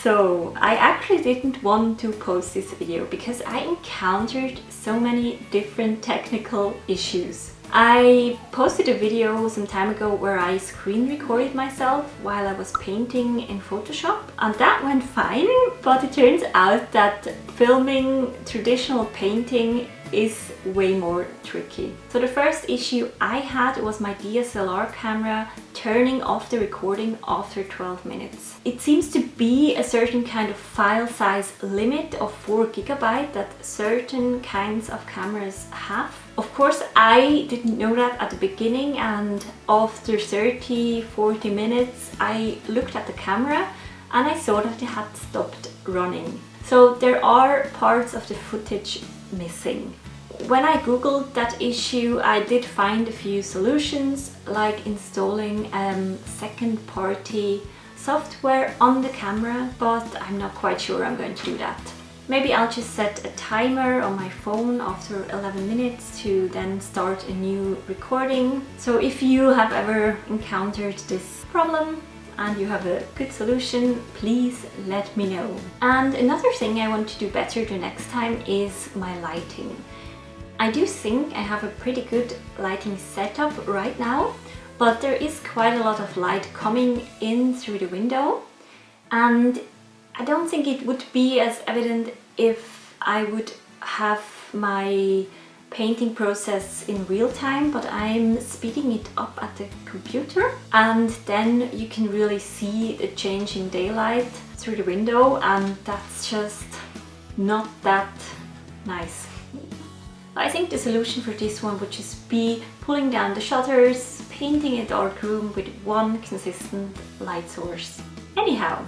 So I actually didn't want to post this video because I encountered so many different technical issues. I posted a video some time ago where I screen recorded myself while I was painting in Photoshop, and that went fine, but it turns out that filming traditional painting is way more tricky. So the first issue I had was my DSLR camera turning off the recording after 12 minutes. It seems to be a certain kind of file size limit of 4 GB that certain kinds of cameras have. Of course, I didn't know that at the beginning, and after 30-40 minutes I looked at the camera and I saw that it had stopped running. So there are parts of the footage missing. When I googled that issue, I did find a few solutions, like installing second-party software on the camera, but I'm not quite sure I'm going to do that. Maybe I'll just set a timer on my phone after 11 minutes to then start a new recording. So if you have ever encountered this problem and you have a good solution, please let me know. And another thing I want to do better the next time is my lighting. I do think I have a pretty good lighting setup right now, but there is quite a lot of light coming in through the window, and I don't think it would be as evident if I would have my painting process in real time, but I'm speeding it up at the computer, and then you can really see the change in daylight through the window, and that's just not that nice. I think the solution for this one would just be pulling down the shutters, painting a dark room with one consistent light source. Anyhow,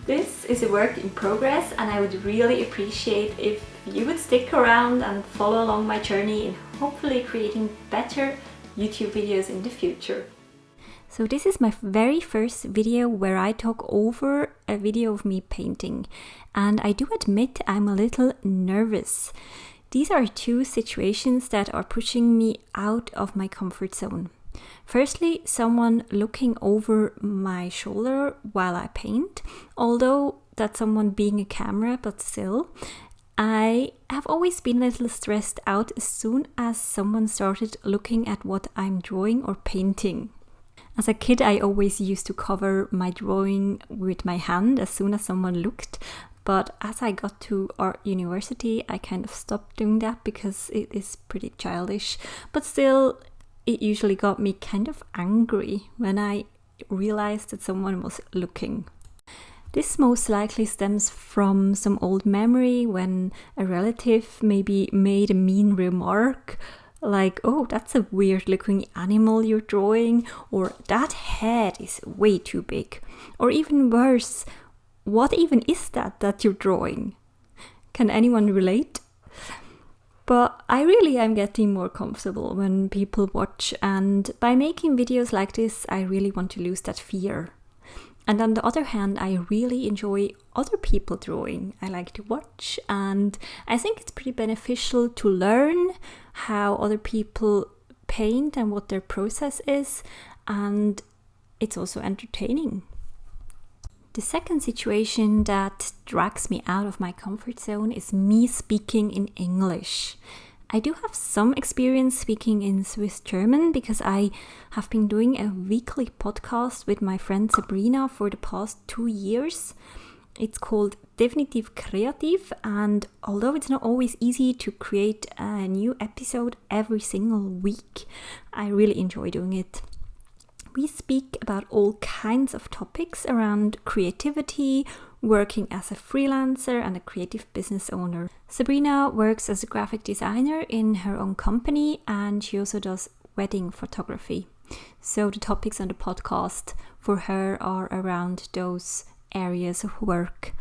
this is a work in progress, and I would really appreciate if you would stick around and follow along my journey in hopefully creating better YouTube videos in the future. So this is my very first video where I talk over a video of me painting, and I do admit I'm a little nervous. These are two situations that are pushing me out of my comfort zone. Firstly, someone looking over my shoulder while I paint, although that's someone being a camera, but still. I have always been a little stressed out as soon as someone started looking at what I'm drawing or painting. As a kid, I always used to cover my drawing with my hand as soon as someone looked. But as I got to art university, I kind of stopped doing that because it is pretty childish. But still, it usually got me kind of angry when I realized that someone was looking. This most likely stems from some old memory when a relative maybe made a mean remark, like, "Oh, that's a weird looking animal you're drawing," or "That head is way too big," or even worse, "What even is that you're drawing?" Can anyone relate? But I really am getting more comfortable when people watch, and by making videos like this, I really want to lose that fear. And on the other hand, I really enjoy other people drawing. I like to watch, and I think it's pretty beneficial to learn how other people paint and what their process is, and it's also entertaining. The second situation that drags me out of my comfort zone is me speaking in English. I do have some experience speaking in Swiss German because I have been doing a weekly podcast with my friend Sabrina for the past 2 years. It's called Definitiv Kreativ, and although it's not always easy to create a new episode every single week, I really enjoy doing it. We speak about all kinds of topics around creativity, working as a freelancer and a creative business owner. Sabrina works as a graphic designer in her own company, and she also does wedding photography. So the topics on the podcast for her are around those areas of work.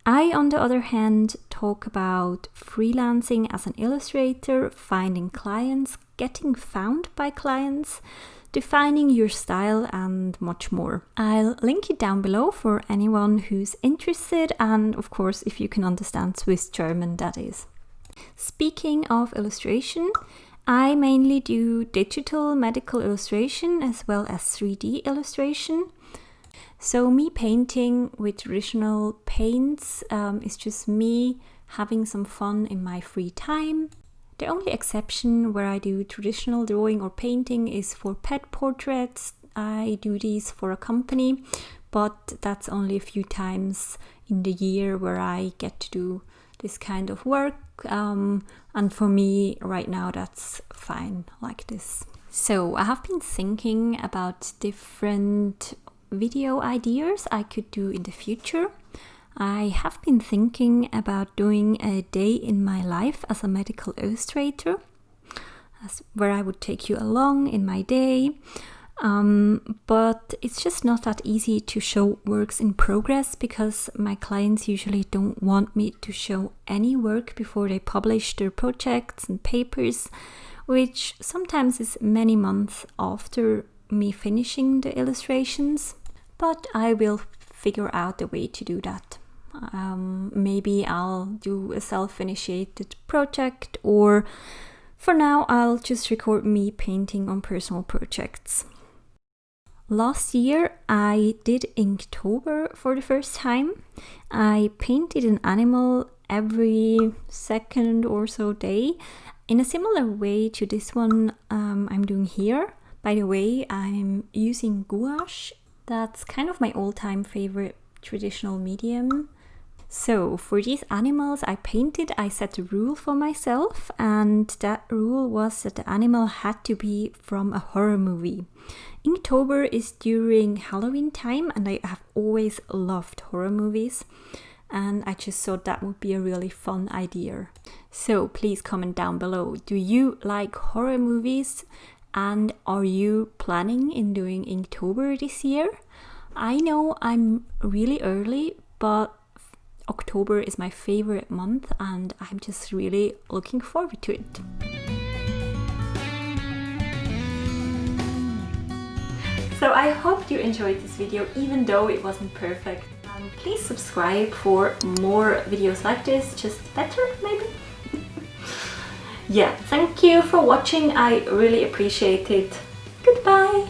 I, on the other hand, talk about freelancing as an illustrator, finding clients, getting found by clients, defining your style, and much more. I'll link it down below for anyone who's interested, and of course if you can understand Swiss German, that is. Speaking of illustration, I mainly do digital medical illustration as well as 3D illustration. So me painting with traditional paints is just me having some fun in my free time. The only exception where I do traditional drawing or painting is for pet portraits. I do these for a company, but that's only a few times in the year where I get to do this kind of work. And for me right now that's fine like this. So I have been thinking about different video ideas I could do in the future. I have been thinking about doing a day in my life as a medical illustrator, where I would take you along in my day. But it's just not that easy to show works in progress because my clients usually don't want me to show any work before they publish their projects and papers, which sometimes is many months after me finishing the illustrations. But I will figure out a way to do that. Maybe I'll do a self-initiated project, or for now I'll just record me painting on personal projects. Last year I did Inktober for the first time. I painted an animal every second or so day in a similar way to this one I'm doing here. By the way, I'm using gouache. That's kind of my all-time favorite traditional medium. So for these animals I painted, I set a rule for myself, and that rule was that the animal had to be from a horror movie. Inktober is during Halloween time, and I have always loved horror movies, and I just thought that would be a really fun idea. So please comment down below, do you like horror movies? And are you planning in doing Inktober this year? I know I'm really early, but October is my favorite month and I'm just really looking forward to it. So I hope you enjoyed this video, even though it wasn't perfect. Please subscribe for more videos like this, just better maybe? Yeah, thank you for watching, I really appreciate it. Goodbye!